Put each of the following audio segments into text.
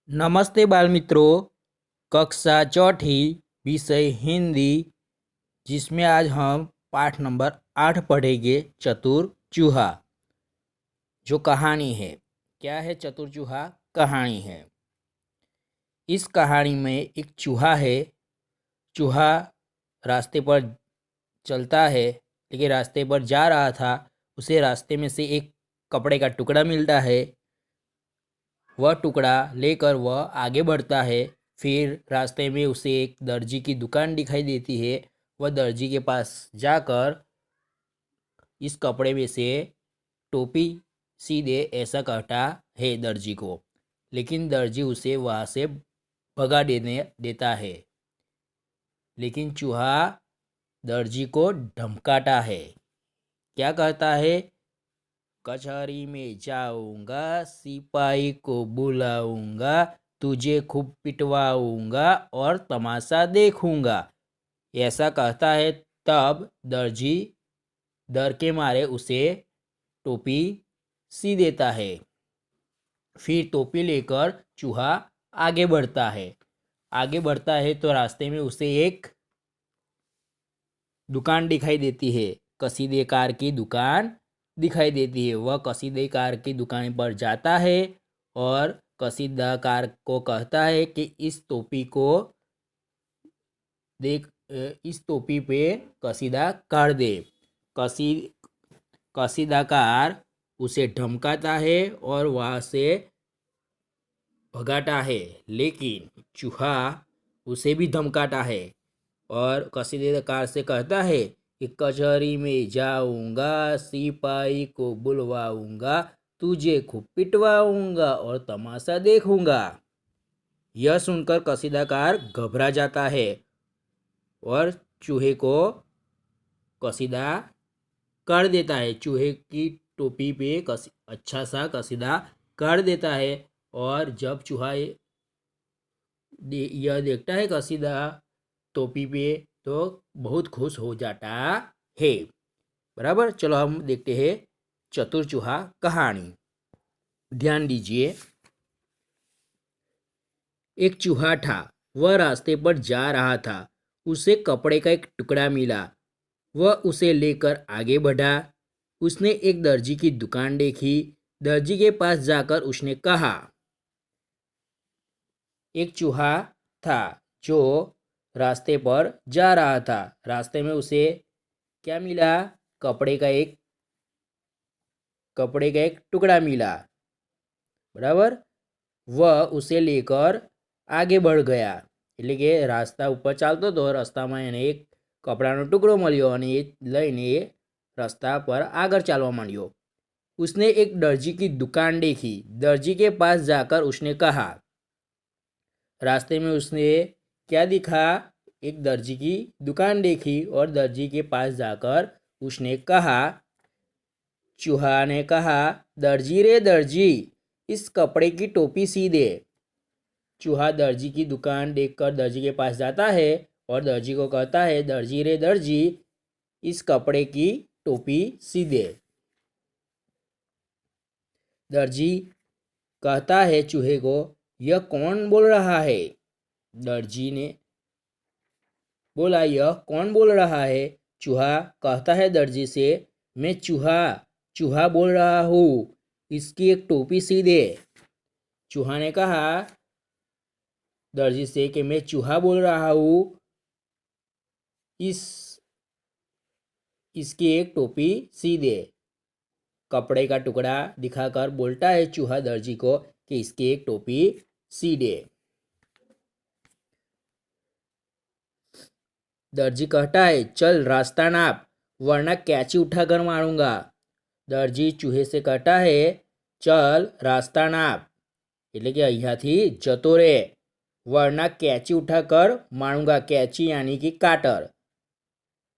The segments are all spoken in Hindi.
नमस्ते बाल मित्रों। कक्षा चौथी विषय हिंदी, जिसमें आज हम पाठ नंबर 8 पढ़ेंगे, चतुर चूहा। जो कहानी है, क्या है? चतुर चूहा कहानी है। इस कहानी में एक चूहा है। चूहा रास्ते पर चलता है, लेकिन रास्ते पर जा रहा था। उसे रास्ते में से एक कपड़े का टुकड़ा मिलता है। वह टुकड़ा लेकर वह आगे बढ़ता है। फिर रास्ते में उसे एक दर्जी की दुकान दिखाई देती है। वह दर्जी के पास जाकर इस कपड़े में से टोपी सी दे, ऐसा कहता है दर्जी को। लेकिन दर्जी उसे वहाँ से भगा देने देता है। लेकिन चूहा दर्जी को धमकाता है। क्या कहता है? कचहरी में जाऊंगा, सिपाही को बुलाऊंगा, तुझे खूब पिटवाऊंगा और तमाशा देखूंगा, ऐसा कहता है। तब दर्जी डर के मारे उसे टोपी सी देता है। फिर टोपी लेकर चूहा आगे बढ़ता है। आगे बढ़ता है तो रास्ते में उसे एक दुकान दिखाई देती है। कसीदेकार की दुकान दिखाई देती है। वह कसीदेकार की दुकान पर जाता है और कसीदाकार को कहता है कि इस टोपी को देख, इस टोपी पे कसीदा कर दे। कसी कसीदाकार उसे धमकाता है और वहाँ से भगाता है। लेकिन चूहा उसे भी धमकाता है और कसीदेकार से कहता है कि कचहरी में जाऊंगा, सिपाही को बुलवाऊंगा, तुझे खूब पिटवाऊंगा और तमाशा देखूंगा। यह सुनकर कसीदाकार घबरा जाता है और चूहे को कसीदा कर देता है। चूहे की टोपी पे अच्छा सा कसीदा कर देता है। और जब चूहा यह देखता है कसीदा टोपी पे, तो बहुत खुश हो जाता है। बराबर। चलो हम देखते हैं चतुर चूहा कहानी। ध्यान दीजिए। एक चूहा था। वह रास्ते पर जा रहा था। उसे कपड़े का एक टुकड़ा मिला। वह उसे लेकर आगे बढ़ा। उसने एक दर्जी की दुकान देखी। दर्जी के पास जाकर उसने कहा। एक चूहा था जो रास्ते पर जा रहा था। रास्ते में उसे क्या मिला? कपड़े का एक टुकड़ा मिला। बराबर। वह उसे लेकर आगे बढ़ गया। એટલે કે રાસ્તા ઉપર ચાલતો હતો, રસ્તામાં એને એક કપડાનો ટુકડો મળ્યો અને એ લઈને એ રસ્તા પર આગળ ચાલવા માંડ્યો। उसने एक दर्जी की दुकान देखी। दर्जी के पास जाकर उसने कहा। रास्ते में उसने क्या दिखा? एक दर्जी की दुकान देखी और दर्जी के पास जाकर उसने कहा। चूहा ने कहा, दर्जी रे दर्जी, इस कपड़े की टोपी सी दे। चूहा दर्जी की दुकान देखकर दर्जी के पास जाता है और दर्जी को कहता है, दर्जी रे दर्जी, इस कपड़े की टोपी सी दे। दर्जी कहता है चूहे को, यह कौन बोल रहा है? दर्जी ने बोला, यह कौन बोल रहा है? चूहा कहता है दर्जी से, मैं चूहा चूहा बोल रहा हूँ, इसकी एक टोपी सी दे। चूहा ने कहा दर्जी से कि मैं चूहा बोल रहा हूँ, इसकी एक टोपी सी दे। कपड़े का टुकड़ा दिखाकर बोलता है चूहा दर्जी को कि इसकी एक टोपी सी दे। दर्जी कहता है, चल रास्ता नाप, वरना कैंची उठाकर मारूंगा। दर्जी चूहे से कहता है, चल रास्ता नाप, એટલે કે અહીંયાથી જતો રે, वरना कैंची उठाकर मारूंगा। कैंची यानी कि काटर।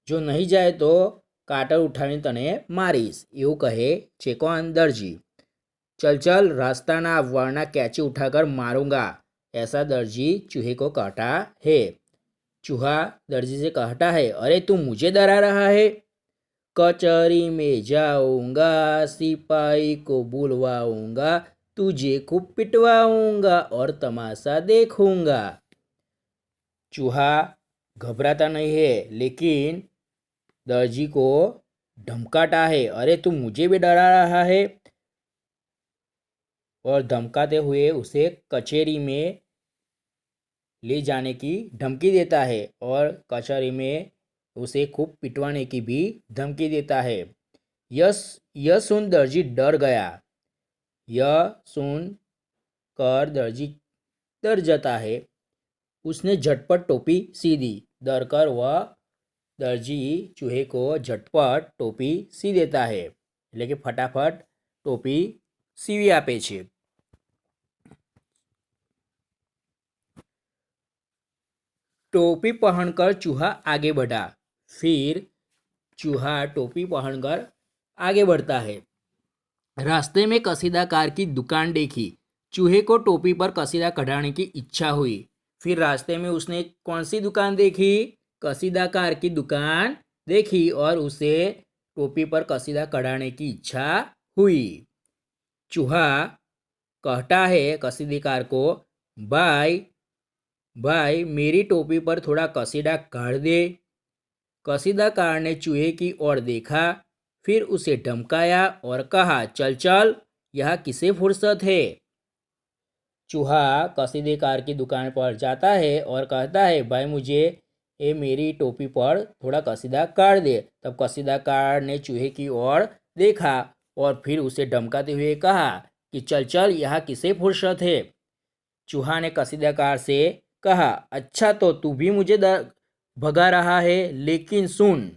जो नहीं जाए तो काटर उठाવીને તને मारीश, એવું કહે છે કોણ? दर्जी। चल चल रास्ता नाप, वरना कैंची उठाकर मारूंगा, ऐसा दर्जी चूहे को कहता है। चूहा दर्जी से कहता है, अरे तू मुझे डरा रहा है? कचहरी में जाऊंगा, सिपाही को बुलवाऊंगा, तुझे खूब पिटवाऊंगा और तमाशा देखूंगा। चूहा घबराता नहीं है, लेकिन दर्जी को धमकाता है, अरे तू मुझे भी डरा रहा है, और धमकाते हुए उसे कचहरी में ले जाने की धमकी देता है, और कचहरी में उसे खूब पिटवाने की भी धमकी देता है। यह सुन दर्जी डर गया। यह सुन कर दर्जी डर जाता है। उसने झटपट टोपी सी दी। डर कर वह दर्जी चूहे को झटपट टोपी सी देता है, એટલે કે ફટાફટ ટોપી સીવી આપે છે। टोपी पहनकर चूहा आगे बढ़ा। फिर चूहा टोपी पहनकर आगे बढ़ता है। रास्ते में कसीदाकार की दुकान देखी। चूहे को टोपी पर कसीदा कढ़ाने की इच्छा हुई। फिर रास्ते में उसने कौन सी दुकान देखी? कसीदाकार की दुकान देखी और उसे टोपी पर कसीदा कढ़ाने की इच्छा हुई। चूहा कहता है कसीदाकार को, भाई भाई मेरी टोपी पर थोड़ा कसीदा काढ़ दे। कसीदाकार ने चूहे की ओर देखा, फिर उसे धमकाया और कहा, चल चल, यह किसे फुर्सत है। चूहा कसीदेकार की दुकान पर जाता है और कहता है, भाई मुझे मेरी टोपी पर थोड़ा कसीदा काढ़ दे। तब कसीदाकार ने चूहे की ओर देखा और फिर उसे धमकाते हुए कहा कि चल चल, यह किसे फुर्सत है। चूहा ने कसीदाकार से कहा, अच्छा तो तू भी मुझे भगा रहा है, लेकिन सुन,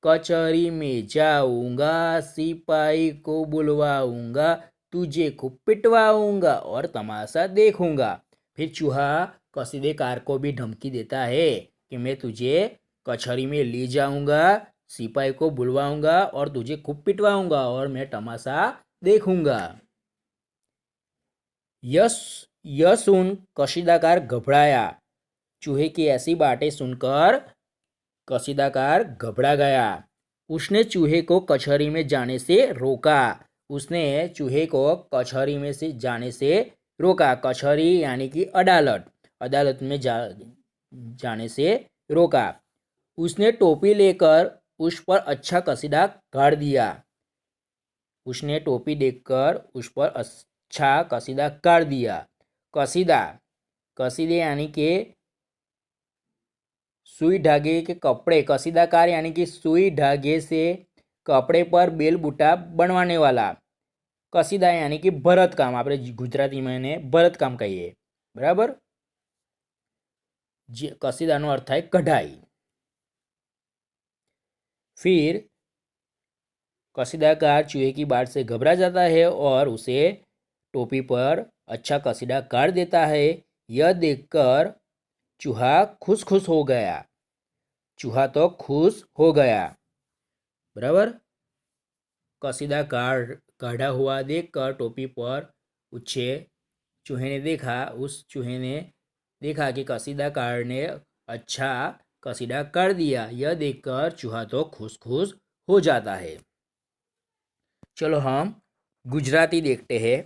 कचहरी में जाऊंगा, सिपाही को बुलवाऊंगा, तुझे खूब पिटवाऊंगा और तमाशा देखूंगा। फिर चूहा कसीदेकार को भी धमकी देता है कि मैं तुझे कचहरी में ले जाऊंगा, सिपाही को बुलवाऊंगा और तुझे खूब पिटवाऊंगा और मैं तमाशा देखूंगा। यह सुन कसीदाकार घबराया। चूहे की ऐसी बातें सुनकर कसीदाकार घबरा गया। उसने चूहे को कचहरी में जाने से रोका। कचहरी यानी कि अदालत में जाने से रोका। उसने टोपी लेकर उस पर अच्छा कसीदा काढ़ दिया। कसीदे यानी कि सुई धागे के कपड़े। कसीदाकार यानी कि सुई धागे से कपड़े पर बेल बूटा बनवाने वाला। कसीदा यानी कि भरतकाम, આપણે ગુજરાતીમાં એને ભરતકામ કહીએ, બરાબર। કસીદાનો અર્થ થાય કઢાઈ। फिर कसीदाकार चूहे की बात से घबरा जाता है और उसे टोपी पर अच्छा कसीदा काढ़ देता है। यह देखकर चूहा खुश हो गया। चूहा तो खुश हो गया, बराबर। कसीदा काढ़ा हुआ देखकर टोपी पर चूहे ने देखा कि कसीदाकार ने अच्छा कसीदा काढ़ दिया। यह देखकर चूहा तो खुश हो जाता है। चलो हम गुजराती देखते हैं।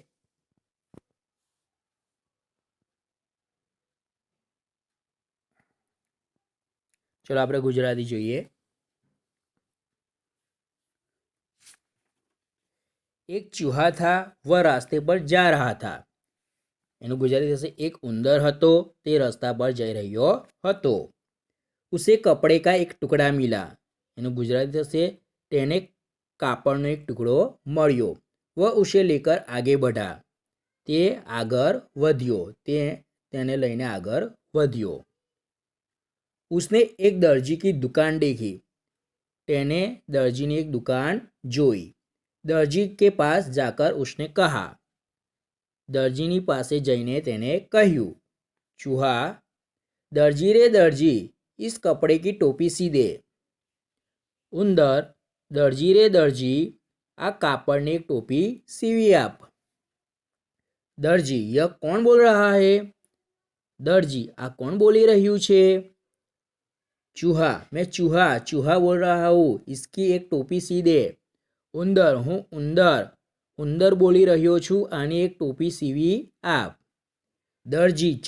चलो આપણે गुजराती જોઈએ। एक चूहा था, वह रास्ते पर जा रहा था। એનું ગુજરાતી થશે, એક ઉંદર હતો, તે રસ્તા પર જઈ રહ્યો હતો। उसे कपड़े का एक टुकड़ा मिला। એનું ગુજરાતી થશે, તેને કાપડનો એક ટુકડો મળ્યો। वह उसे लेकर आगे बढ़ा। તે આગળ વધ્યો। તેને લઈને આગળ વધ્યો। उसने एक दर्जी की दुकान देखी। તેને દરજીની એક દુકાન જોઈ। दर्जी के पास जाकर उसने कहा। दर्जीनी पासे जईने तेने कह्यू। चूहा, दर्जी रे दर्जी, इस कपड़े की टोपी सी दे। उंदर, दर्जी रे दर्जी, आ कापड़नी एक टोपी सीवी आप। दर्जी, यह कौन बोल रहा है? दर्जी, आ कौन बोली रह्यू छे? चूहा, मैं चूहा बोल रहा हूँ, इसकी एक टोपी सी दे। उंदर, हूँ उंदर, ઉંદર બોલી રહ્યો છું, આની એક ટોપી સીવી આપ. દરજી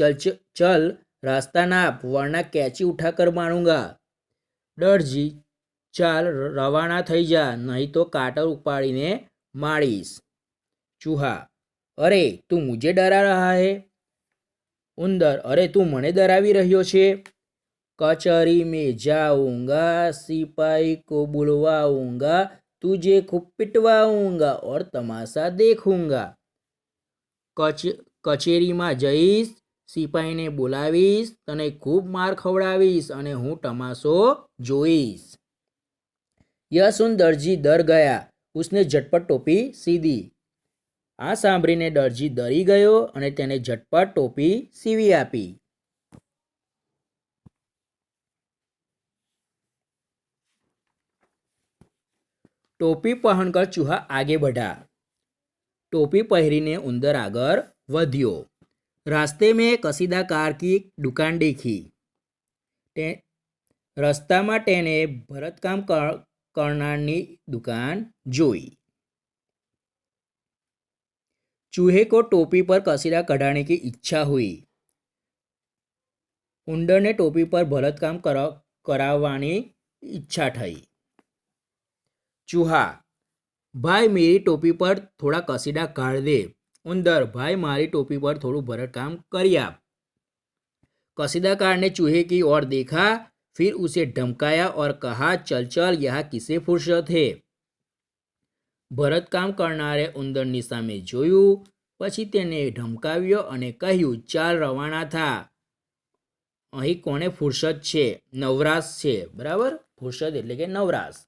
चल रास्ता नाप वरना कैची उठाकर मारूंगा. દરજી ચાલ રવાના થઈ જા, નહીં તો કાટર ઉપાડીને મારીશ. ચૂહા અરે તું મુझे डरा रहा है. ઉંદર અરે તું મને ડરાવી રહ્યો છે. कचहरी में जाऊंगा, सिपाही को बुलवाऊंगा, तुझे खूब पिटवाऊंगा और तमाशा देखूंगा. કચેરીમાં જઈશ, સિપાહીને બોલાવીશ, તને ખૂબ માર ખવડાવીશ અને હું તમાશો જોઈશ. यह सुन दर्जी डर गया. उसने झटपट टोपी सीधी. આ સાંભળીને દરજી ડરી ગયો અને તેને ઝટપટ ટોપી સીવી આપી. टोपी पहनकर चूहा आगे बढ़ा. टोपी पहरीने उंदर आगर वध्यो. रास्ते में कसीदाकार की दुकान देखी. रस्ताમાં તેને ભરતકામ કરનારની दुकान જોઈ. चूहे को टोपी पर कसीदा कढ़ाने की इच्छा हुई. उंदर ने टोपी पर भरतकाम करावવાની इच्छा थई. चूहा भाई मेरी टोपी पर थोड़ा कसीदा काढ़ दे. उंदर भाई मारी टोपी पर थोड़ू भरतकाम करी आप. कसीदाकार ने चूहे की ओर देखा, फिर उसे धमकाया और कहा चल चल यहाँ किसे फुर्सत है. ભરતકામ કરનારે ઉંદરની સામે જોયું, પછી તેને ધમકાવ્યો અને કહ્યું ચાલ રવાના થા, અહીં કોને ફુરસત છે, નવરાશ છે. બરાબર, ફુરસત એટલે કે નવરાશ.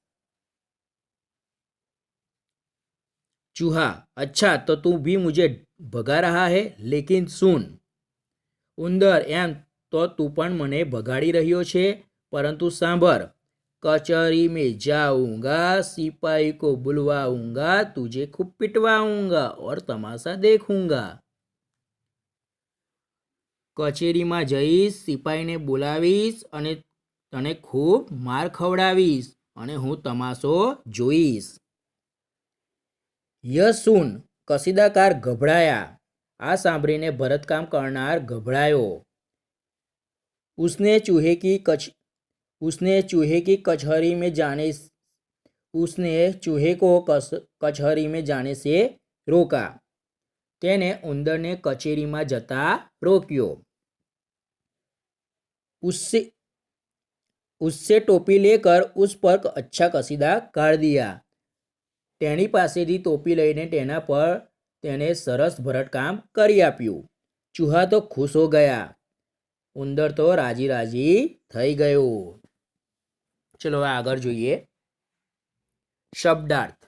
चूहा अच्छा तो तू भी मुझे भगा रहा है, लेकिन सुन. उंदर एम तो तू पण मने भगाड़ी रह्यो छे, परंतु सांभर. कचहरी में जाऊंगा, सिपाही को बुलवाऊंगा, तुझे खूब पिटवाऊंगा और तमाशा देखूंगा. કચેરીમાં જઈશ, સિપાહીને બોલાવીશ અને તને ખૂબ માર ખવડાવીશ અને હું તમાશો જોઈશ. ય સુન કસીદાકાર ગભરાયા. આ સાંભળીને ભરતકામ કરનાર ગભરાયો. उसने चूहे की कचहरी में जाने उसने चूहे को कचहरी में जाने से रोका. તેને ઉંદરને કચેરીમાં જતા રોક્યો. उससे टोपी लेकर उस पर अच्छा कसीदा काढ़ दिया. તેની પાસેથી ટોપી લઈને તેના પર તેને સરસ ભરતકામ કરી આપ્યું. ચૂહા તો ખુશ હો ગયા. ઉંદર તો રાજી રાજી થઈ ગયો. ચલો હવે આગળ જોઈએ. શબ્દાર્થ.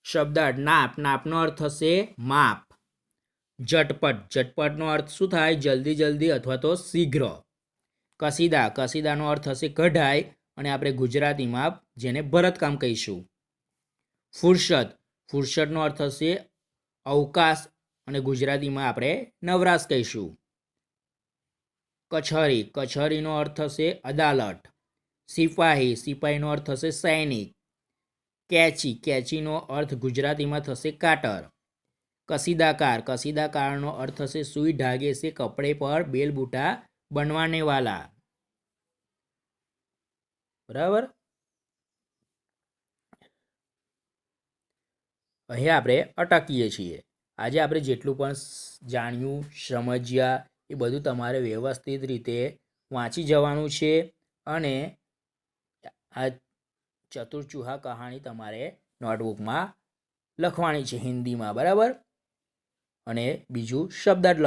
શબ્દાર્થ નાપ. નાપનો અર્થ થશે માપ. ઝટપટ. ઝટપટનો અર્થ શું થાય? જલ્દી જલ્દી અથવા તો શીઘ્ર. કસીદા. કસીદાનો અર્થ થશે કઢાઈ અને આપણે ગુજરાતીમાં જેને ભરતકામ કહીશું. ફુરસત. ફુરસતનો અર્થ થશે અવકાશ અને ગુજરાતીમાં આપણે નવરાશ કહીશું. કચહરી. કચહરીનો અર્થ થશે અદાલત. સિપાહી. સિપાહીનો અર્થ થશે સૈનિક. કેચી. કેચીનો અર્થ ગુજરાતીમાં થશે કાટર. કસીદાકાર. કસીદાકારનો અર્થ થશે સુई धागे से कपड़े पर बेल बूटा बनवाने वाला. બરાબર. અહીં આપણે અટકીએ છીએ. આજે આપણે જેટલું પણ જાણ્યું, સમજ્યા એ બધું તમારે વ્યવસ્થિત રીતે વાંચી જવાનું છે અને આ ચતુર ચૂહા કહાણી તમારે નોટબુકમાં લખવાની છે હિન્દીમાં. બરાબર. અને બીજું શબ્દાર્થ